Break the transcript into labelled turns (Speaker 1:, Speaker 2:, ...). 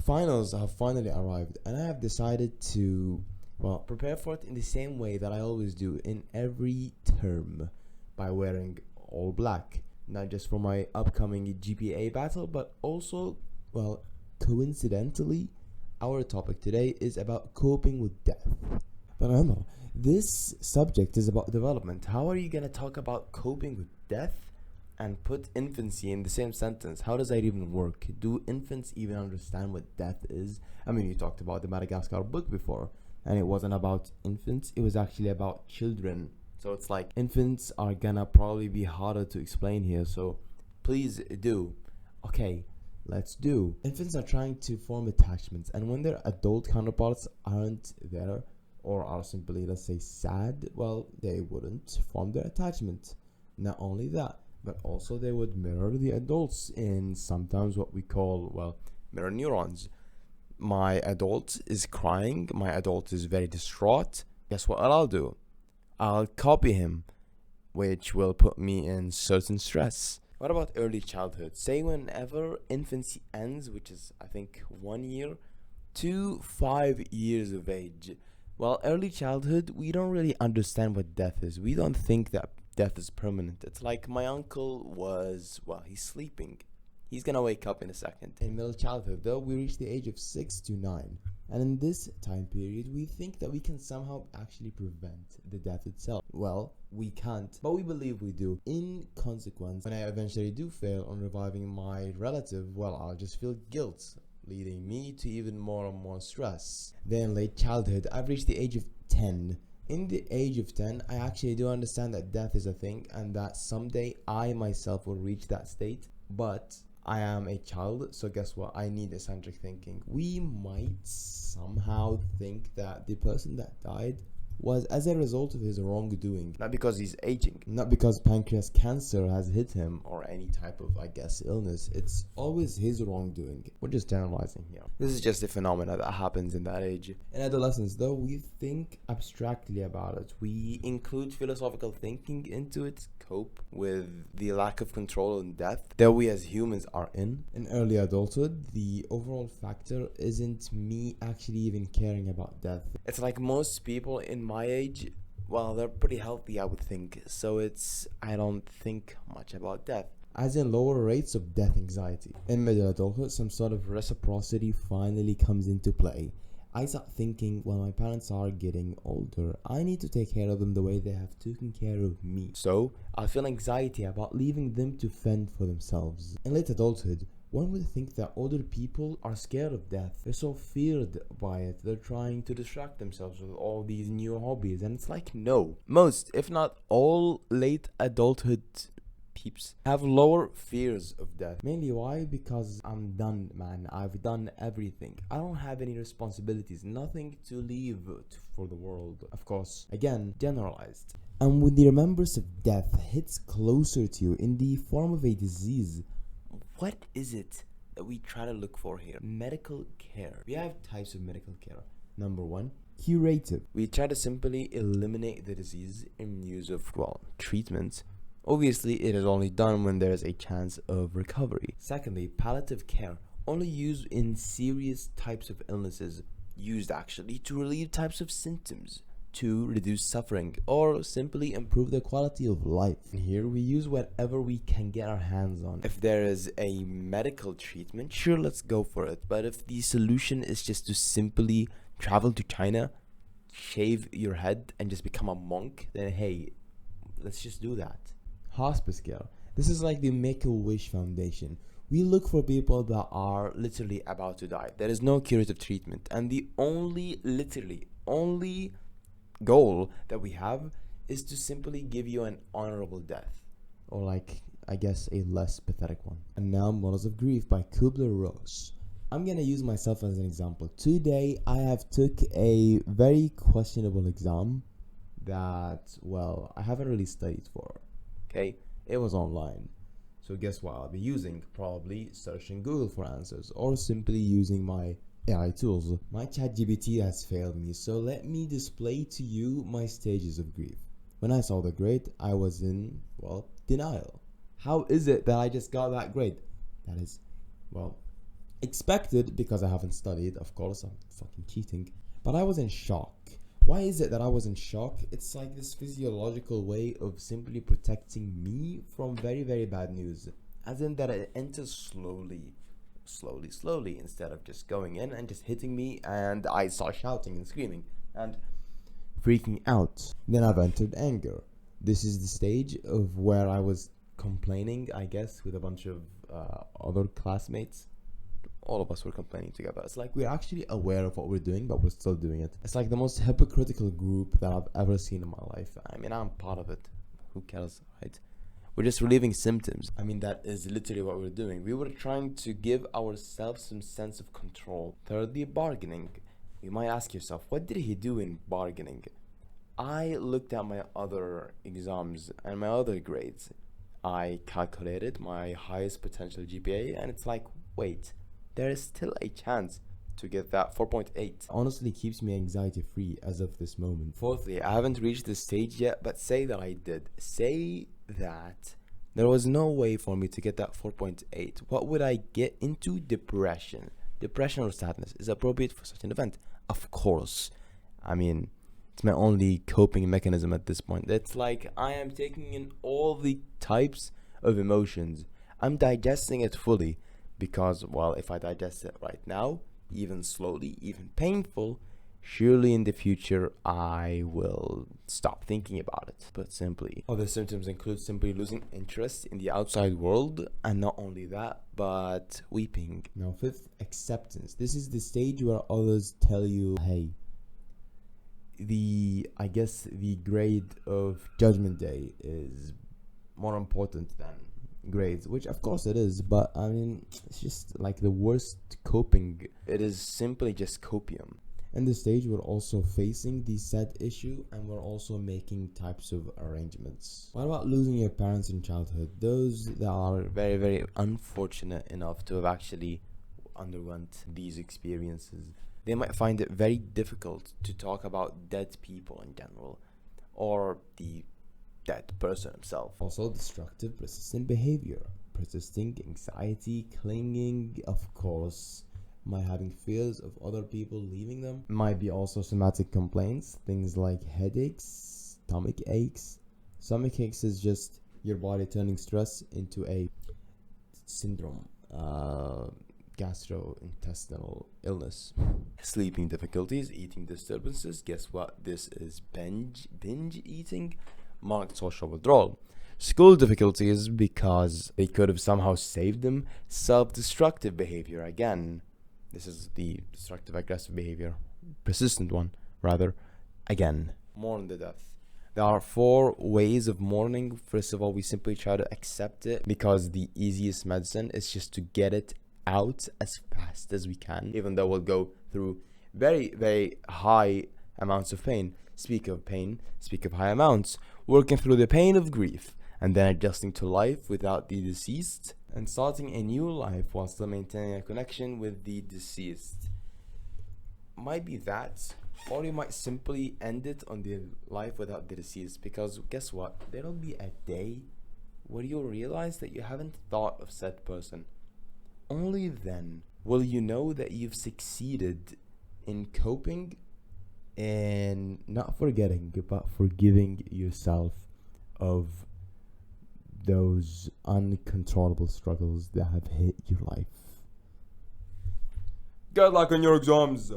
Speaker 1: Finals have finally arrived, and I have decided to, well, prepare for it in the same way that I always do in every term, by wearing all black. Not just for my upcoming GPA battle, but also, well, coincidentally, our topic today is about coping with death. But remember, this subject is about development. How are you gonna talk about coping with death and put infancy in the same sentence? How does that even work? Do infants even understand what death is? I mean, you talked about the Madagascar book before, and it wasn't about infants, it was actually about children. So it's like infants are gonna probably be harder to explain here, so please do. Okay, let's do. Infants are trying to form attachments, and when their adult counterparts aren't there, or are simply, let's say, sad, well, they wouldn't form their attachment. Not only that, but also they would mirror the adults in sometimes what we call, well, mirror neurons. My adult is crying, my adult is very distraught. Guess what I'll do? I'll copy him, which will put me in certain stress. What about early childhood? Say whenever infancy ends, which is I think 1 year to 5 years of age. Well, early childhood, we don't really understand what death is. We don't think that death is permanent. It's like my uncle was, well, he's sleeping. He's gonna wake up in a second. In middle childhood, though, we reach the age of 6 to 9. And in this time period, we think that we can somehow actually prevent the death itself. Well, we can't, but we believe we do. In consequence, when I eventually do fail on reviving my relative, well, I'll just feel guilt, leading me to even more and more stress. Then late childhood, I've reached the age of 10. In the age of 10, I actually do understand that death is a thing and that someday I myself will reach that state. But I am a child, so guess what? I need eccentric thinking. We might somehow think that the person that died was as a result of his wrongdoing, not because he's aging, not because pancreas cancer has hit him or any type of, I guess, illness. It's always his wrongdoing. We're just generalizing here. This is just a phenomena that happens in that age. In adolescence, though, we think abstractly about it. We include philosophical thinking into it, cope with the lack of control in death that we as humans are in. In early adulthood, the overall factor isn't me actually even caring about death. It's like most people in my age, well, they're pretty healthy, I would think, so I don't think much about death, as in lower rates of death anxiety. In middle adulthood, some sort of reciprocity finally comes into play. I start thinking, well, my parents are getting older, I need to take care of them the way they have taken care of me. So I feel anxiety about leaving them to fend for themselves. In late adulthood, one would think that older people are scared of death. They're so feared by it. They're trying to distract themselves with all these new hobbies. And it's like, no. Most, if not all, late adulthood peeps have lower fears of death. Mainly why? Because I'm done, man. I've done everything. I don't have any responsibilities. Nothing to leave for the world. Of course, again, generalized. And when the remembrance of death hits closer to you in the form of a disease, what is it that we try to look for here? Medical care. We have types of medical care. Number one, curative. We try to simply eliminate the disease in use of, well, treatments. Obviously, it is only done when there is a chance of recovery. Secondly, palliative care. Only used in serious types of illnesses. Used actually to relieve types of symptoms, to reduce suffering, or simply improve the quality of life. And here we use whatever we can get our hands on. If there is a medical treatment, sure, let's go for it. But if the solution is just to simply travel to China, shave your head, and just become a monk, then hey, let's just do that. Hospice care. This is like the Make-A-Wish Foundation. We look for people that are literally about to die. There is no curative treatment. And the only goal that we have is to simply give you an honorable death, or like, I guess, a less pathetic one. And now, Models of Grief by Kübler-Ross. I'm gonna use myself as an example. Today I have took a very questionable exam that, well, I haven't really studied for. Okay, it was online. So guess what I'll be using? Probably searching Google for answers, or simply using my AI tools. My ChatGPT has failed me, so let me display to you my stages of grief. When I saw the grade, I was in, well, denial. How is it that I just got that grade? That is, well, Expected, because I haven't studied, of course, I'm fucking cheating. But I was in shock. Why is it that I was in shock? It's like this physiological way of simply protecting me from very, very bad news. As in that it enters slowly, instead of just going in and just hitting me, and I start shouting and screaming and freaking out. Then I've entered anger. This is the stage of where I was complaining, I guess, with a bunch of other classmates. All of us were complaining together. It's like we're actually aware of what we're doing, but we're still doing it. It's like the most hypocritical group that I've ever seen in my life. I mean, I'm part of it. Who cares, right? We're just relieving symptoms. I mean, that is literally what we're doing. We were trying to give ourselves some sense of control. Thirdly, bargaining. You might ask yourself, what did he do in bargaining? I looked at my other exams and my other grades. I calculated my highest potential GPA, and it's like, wait, there is still a chance to get that 4.8. Honestly, keeps me anxiety free as of this moment. Fourthly, I haven't reached this stage yet, but say that I did. Say that there was no way for me to get that 4.8. What would I get into? Depression. Depression or sadness is appropriate for such an event. Of course. I mean, it's my only coping mechanism at this point. It's like I am taking in all the types of emotions. I'm digesting it fully. Because, well, if I digest it right now, even slowly, even painful, surely in the future I will stop thinking about it. But simply, other symptoms include simply losing interest in the outside world, and not only that, but weeping. Now, fifth, acceptance. This is the stage where others tell you, hey, I guess the grade of Judgment Day is more important than grades, which of course it is, but I mean, it's just like the worst coping. It is simply just copium. In this stage, we're also facing the sad issue, and we're also making types of arrangements. What about losing your parents in childhood? Those that are very, very unfortunate enough to have actually underwent these experiences, they might find it very difficult to talk about dead people in general, or the dead person himself. Also, destructive, persistent behavior, persisting anxiety, clinging, of course, might having fears of other people leaving them. Might be also somatic complaints, things like headaches, stomach aches. Stomach aches is just your body turning stress into a syndrome, gastrointestinal illness. Sleeping difficulties, eating disturbances. Guess what? This is binge eating. Marked social withdrawal. School difficulties, because they could have somehow saved them. Self-destructive behavior. Again, this is the destructive aggressive behavior, persistent one rather. Again, mourn the death. There are 4 ways of mourning. First of all, we simply try to accept it, because the easiest medicine is just to get it out as fast as we can, even though we'll go through very, very high amounts of pain. Speak of pain, speak of high amounts. Working through the pain of grief, and then adjusting to life without the deceased, and starting a new life while still maintaining a connection with the deceased. Might be that, or you might simply end it on the life without the deceased, because guess what? There'll be a day where you'll realize that you haven't thought of said person. Only then will you know that you've succeeded in coping and not forgetting, but forgiving yourself of those uncontrollable struggles that have hit your life. Good luck on your exams!